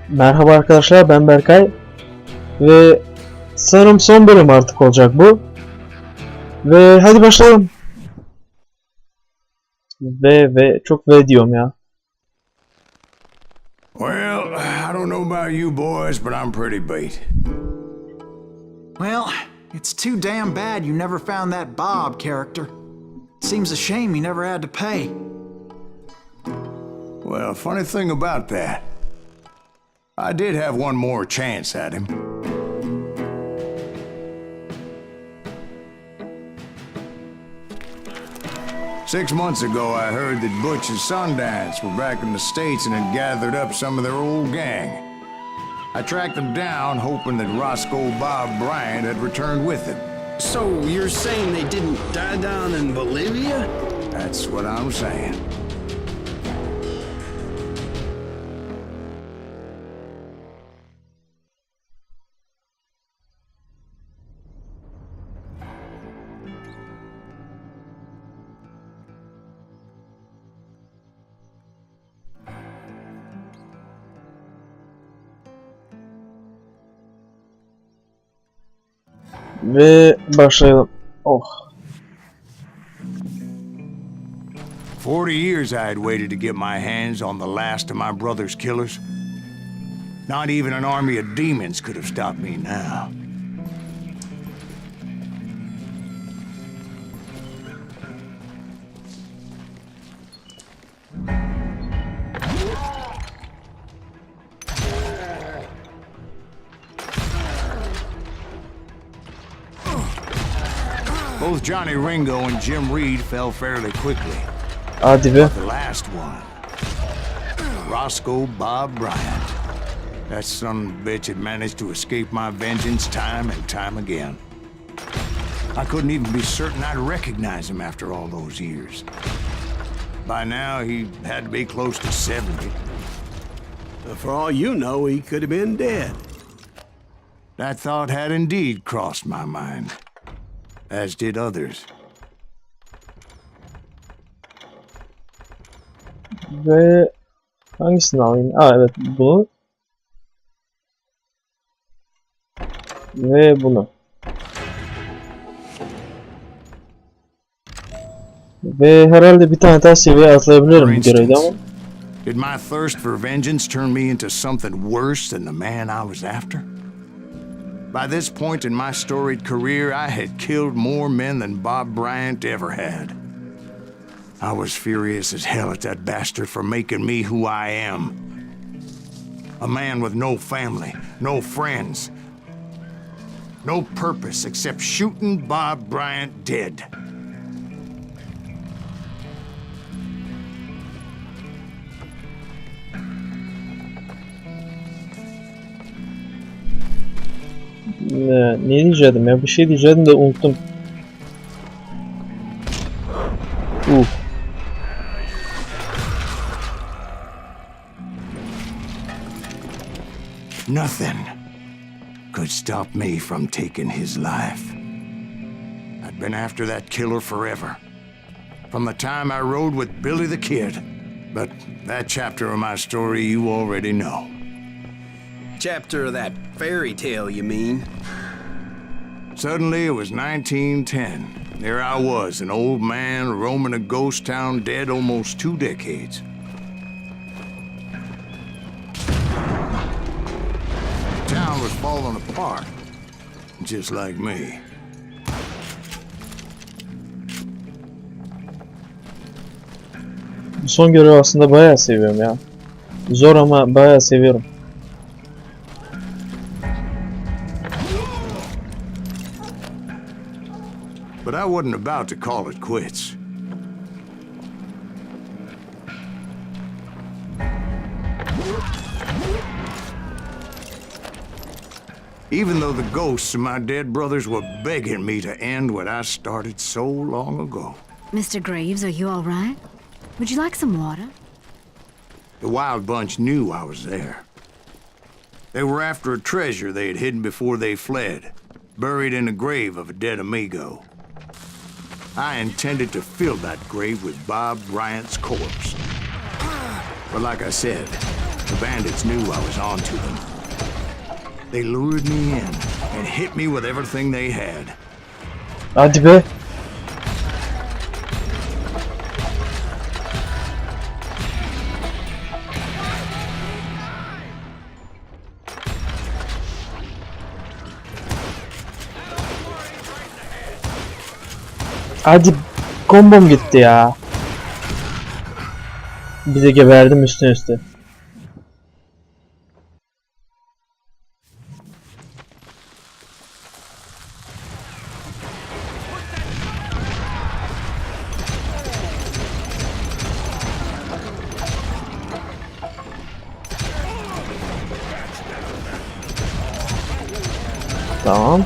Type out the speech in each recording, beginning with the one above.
Merhaba arkadaşlar, ben Berkay ve sanırım son bölüm artık olacak bu. Ve hadi başlayalım. Ve çok diyorum ya. Well, I don't know about you boys, but I'm pretty beat. Well, it's too damn bad you never found that Bob character. Seems a shame he never had to pay. Well, funny thing about that, I did have one more chance at him. Six months ago, I heard that Butch and Sundance were back in the States and had gathered up some of their old gang. I tracked them down, hoping that Roscoe Bob Bryant had returned with them. So you're saying they didn't die down in Bolivia? That's what I'm saying. Ve başlayalım. Oh. 40 years I had waited to get my hands on the last of my brother's killers. Not even an army of demons could have stopped me now. Both Johnny Ringo and Jim Reed fell fairly quickly. Hadi be. The last one, Roscoe Bob Bryant. That son of a bitch had managed to escape my vengeance time and time again. I couldn't even be certain I'd recognize him after all those years. By now, he had to be close to 70. For all you know, he could have been dead. That thought had indeed crossed my mind, as did others. Ve hangisini alayım? Aa evet, bunu. Ve bunu. Ve herhalde bir tane daha seviye atlayabilirim bu görevde ama. Did my thirst for vengeance turn me into something worse than the man I was after? By this point in my storied career, I had killed more men than Bob Bryant ever had. I was furious as hell at that bastard for making me who I am. A man with no family, no friends, no purpose except shooting Bob Bryant dead. Ne diyecektim ya? Bir şey diyecektim de unuttum. Nothing could stop me from taking his life. I'd been after that killer forever. From the time I rode with Billy the Kid. But that chapter of my story you already know. Chapter of that fairy tale, you mean? Suddenly it was 1910. There I was, an old man roaming a ghost town dead almost 2 decades. The town was falling apart, just like me. Bu son görevi aslında bayağı seviyorum ya. Zor ama bayağı seviyorum. But I wasn't about to call it quits. Even though the ghosts of my dead brothers were begging me to end what I started so long ago. Mr. Graves, are you all right? Would you like some water? The Wild Bunch knew I was there. They were after a treasure they had hidden before they fled, buried in the grave of a dead amigo. I intended to fill that grave with Bob Bryant's corpse. But like I said, the bandits knew I was on to them. They lured me in and hit me with everything they had. Hadi be. Hadi kombom gitti ya. Bir de geberdim üstüne üstü. Tamam.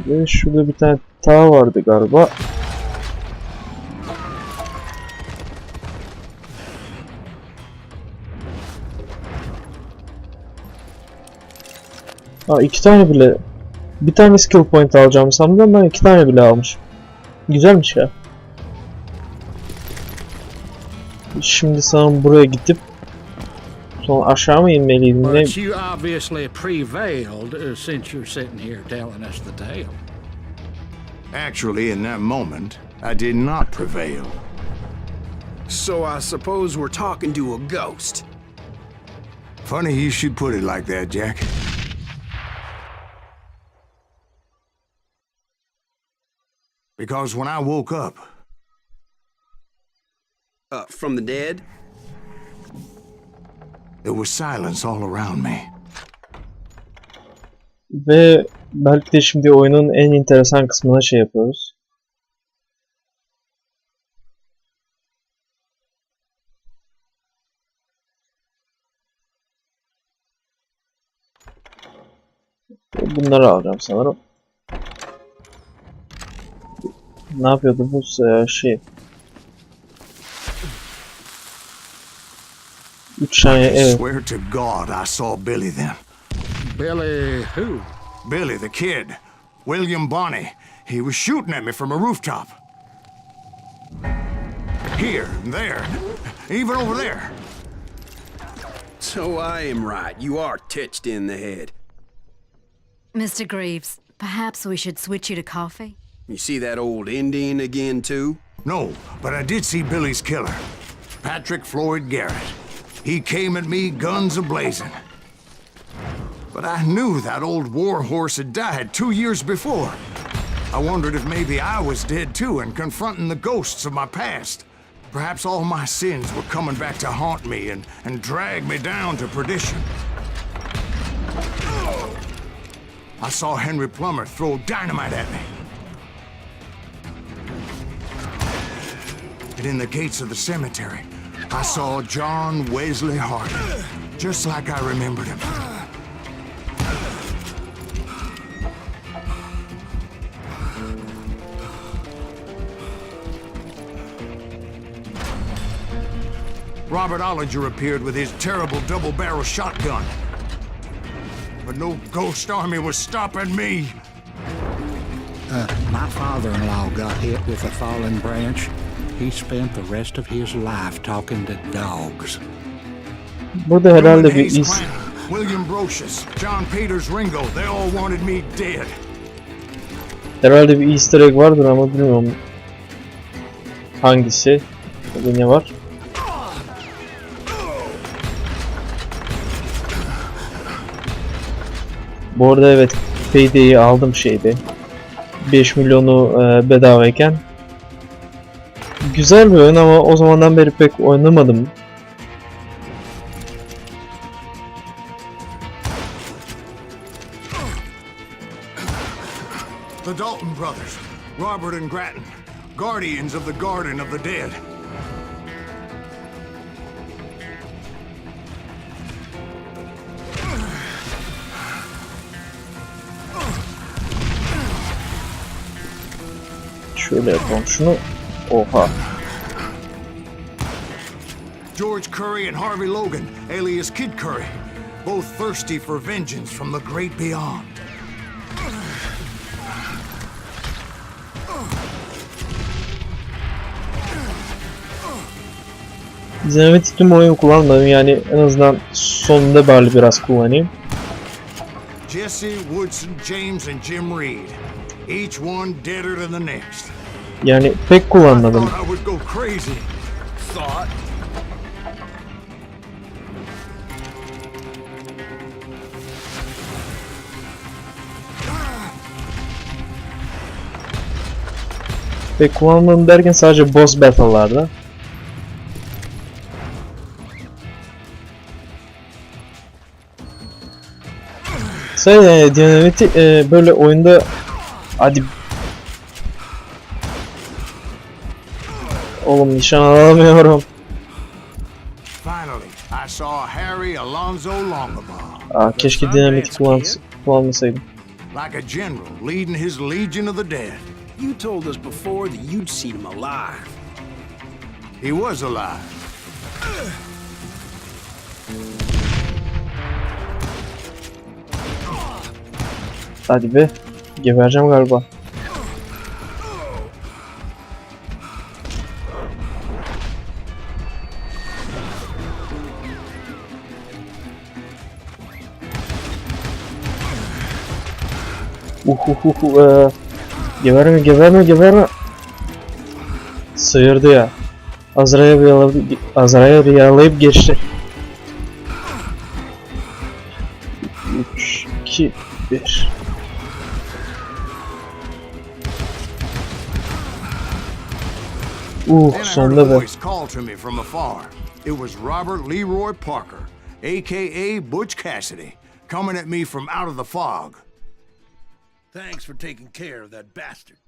Ve şurada bir tane tağ vardı galiba. Aa, iki tane bile. Bir tane skill point alacağım sandım, ben iki tane bile almışım. Güzelmiş ya. Şimdi sanırım buraya gidip sonra aşağı mı inmeliydim ne? But you obviously prevailed since you're sitting here telling us the tale. Actually, in that moment, I did not prevail. So I suppose we're talking to a ghost. Funny you should put it like that, Jack. Because when I woke up... From the dead? There was silence all around me. Ve belki de şimdi oyunun en enteresan kısmına şey yapıyoruz. Bunları alacağım sanırım. Ne yapıyordu bu şey? 3 tane evet. I swear to God I saw Billy then. Billy who? Billy the kid. William Bonney. He was shooting at me from a rooftop. Here, there, even over there. So I am right. You are touched in the head. Mr. Greaves, perhaps we should switch you to coffee? You see that old Indian again, too? No, but I did see Billy's killer. Patrick Floyd Garrett. He came at me guns a-blazing. But I knew that old war horse had died 2 years before. I wondered if maybe I was dead too and confronting the ghosts of my past. Perhaps all my sins were coming back to haunt me and drag me down to perdition. I saw Henry Plummer throw dynamite at me. And in the gates of the cemetery, I saw John Wesley Harding, just like I remembered him. Robert Ollinger appeared with his terrible double-barrel shotgun. But no ghost army was stopping me. My father-in-law got hit with a fallen branch. He spent the rest of his life talking to dogs. Burada herhalde bir Hayes iz. Clan, William Brocious, John Peters Ringo, they all wanted me dead. Herhalde bir easter egg vardır ama bilmiyorum hangisi. Burada ne var? Bu arada evet, Payday'i aldım şeydi. 5 milyonu bedavayken. Güzel bir oyun ama o zamandan beri pek oynamadım. The Dalton brothers, Robert and Grattan, guardians of the Garden of the Dead. Şöyle yapalım şunu. Oha. George Curry and Harvey Logan, alias Kid Curry, both thirsty for vengeance from the great beyond. Dinamit tüm oyunu kullanmadım, yani en azından sonunda bari biraz kullanayım. Jesse, Woodson, James, and Jim Reed, each one deader than the next. Yani pek kullanmadım. I would go crazy. Thought. Pek kullanmadım derken sadece boss battle'larda. Sadece dinamiti böyle oyunda hadi oğlum nişan alamıyorum. Finally, I saw Harry Alonzo Longabaugh. Keşke dinamiti kullanmasaydım. Like a general leading his legion of the dead. You told us before that you'd seen him alive. He was alive. Hadi be. Gebereceğim galiba. Geberme. Sıyırdı ya. Azra'ya bir yaralayıp geçti. 3, 2, 1. Then I heard a Sonunda be. voice call to me from afar. It was Robert Leroy Parker, a.k.a. Butch Cassidy, coming at me from out of the fog. Thanks for taking care of that bastard.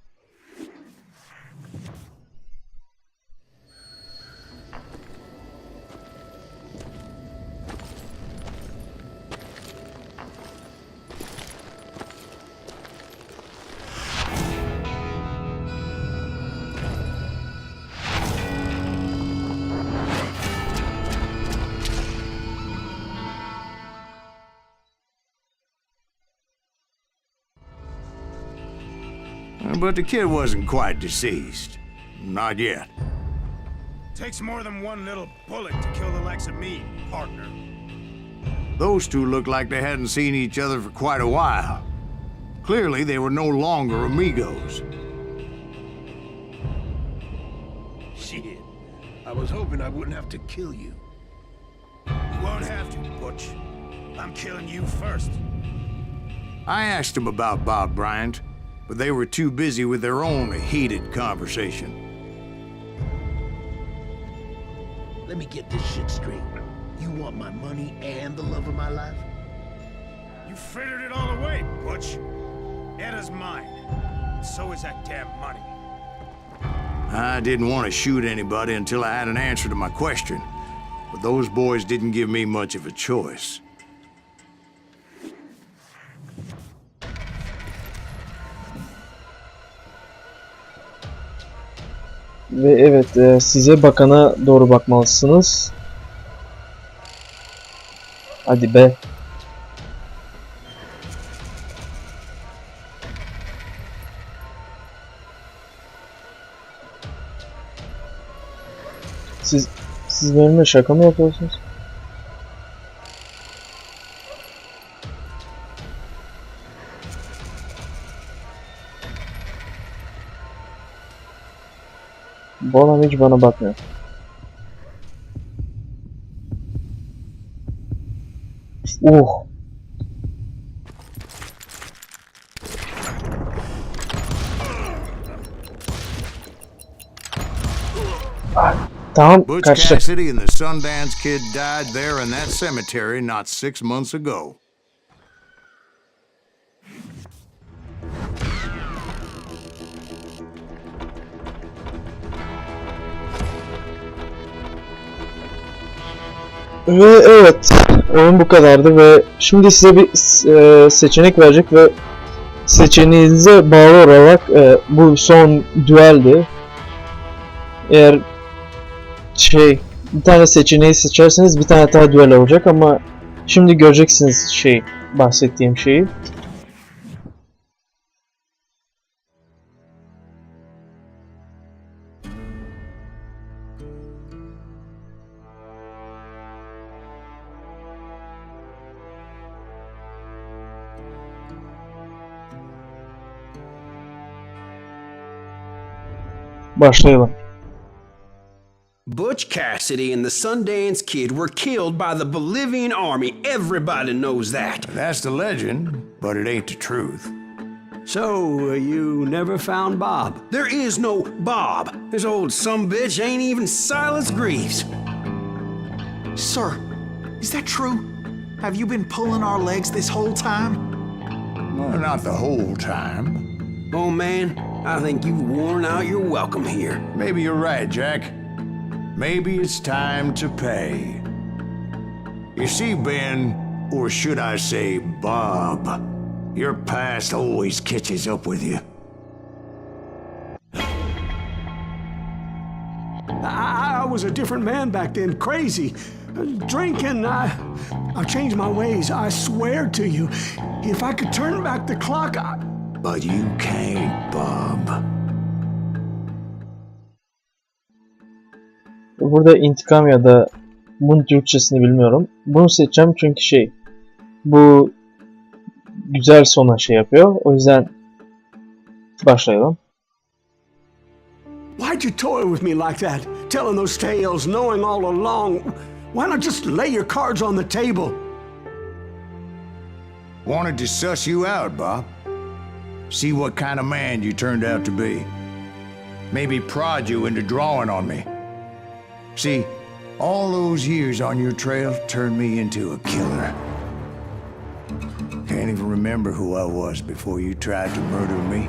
But the kid wasn't quite deceased. Not yet. Takes more than one little bullet to kill the likes of me, partner. Those two looked like they hadn't seen each other for quite a while. Clearly, they were no longer amigos. Shit. I was hoping I wouldn't have to kill you. You won't have to, Butch. I'm killing you first. I asked them about Bob Bryant, but they were too busy with their own heated conversation. Let me get this shit straight. You want my money and the love of my life? You frittered it all away, Butch. Eda's mine. So is that damn money. I didn't want to shoot anybody until I had an answer to my question, but those boys didn't give me much of a choice. Ve evet, size bakana doğru bakmalısınız. Hadi be. Siz benimle şaka mı yapıyorsunuz? Bu adam hiç bana bakmıyor. Tamam, Butch kaçtı. Cassidy and the Sundance Kid died there in that cemetery not 6 months ago. Ve evet, oyun bu kadardı ve şimdi size bir seçenek verecek ve seçeneğinize bağlı olarak bu son düeldi. Eğer bir tane seçeneği seçerseniz bir tane daha düel olacak ama şimdi göreceksiniz bahsettiğim şeyi. Başlayalım. Butch Cassidy and the Sundance Kid were killed by the Bolivian army. Everybody knows that. That's the legend, but it ain't the truth. So, you never found Bob? There is no Bob. This old sumbitch ain't even Silas Greaves. Sir, is that true? Have you been pulling our legs this whole time? Well, not the whole time. Oh man, I think you've worn out your welcome here. Maybe you're right, Jack. Maybe it's time to pay. You see, Ben, or should I say Bob, your past always catches up with you. I was a different man back then, crazy. Drinking, I've changed my ways, I swear to you. If I could turn back the clock, But you can't, Bob. Burada intikam ya da bunun Türkçesini bilmiyorum. Bunu seçeceğim çünkü bu güzel sona yapıyor. O yüzden başlayalım. why'd you toy with me like that? Telling those tales, knowing all along. Why not just lay your cards on the table? Wanted to suss you out, Bob. See what kind of man you turned out to be. Maybe prod you into drawing on me. See, all those years on your trail turned me into a killer. Can't even remember who I was before you tried to murder me.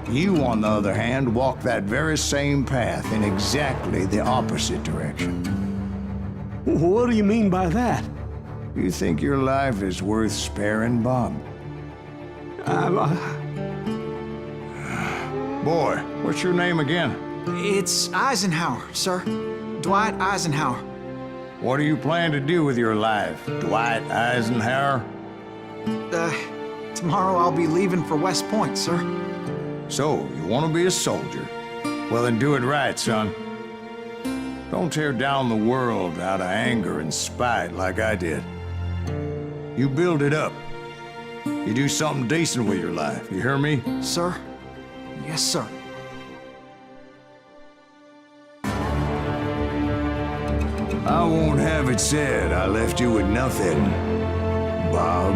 You, on the other hand, walked that very same path in exactly the opposite direction. What do you mean by that? You think your life is worth sparing, Bob? Boy, what's your name again? It's Eisenhower, sir. Dwight Eisenhower. What do you plan to do with your life, Dwight Eisenhower? Tomorrow I'll be leaving for West Point, sir. So, you want to be a soldier? Well, then do it right, son. Don't tear down the world out of anger and spite like I did. You build it up. You do something decent with your life, you hear me? Sir? Yes, sir. I won't have it said I left you with nothing, Bob.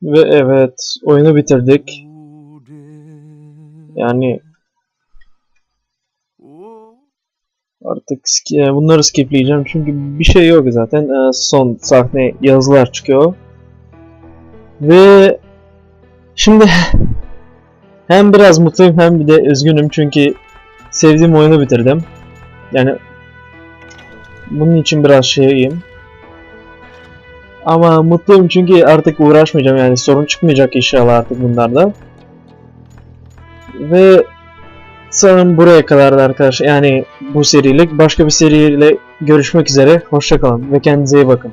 Ve evet, oyunu bitirdik. Yani artık bunları skipleyeceğim çünkü bir şey yok zaten. Son sahne yazılar çıkıyor. Ve şimdi hem biraz mutluyum hem bir de üzgünüm çünkü sevdiğim oyunu bitirdim. Yani bunun için biraz şeyim. Ama mutluyum çünkü artık uğraşmayacağım, yani sorun çıkmayacak inşallah artık bunlarda. Ve sanırım buraya kadardı arkadaşlar, yani bu serilik. Başka bir seriyle görüşmek üzere, hoşça kalın ve kendinize iyi bakın.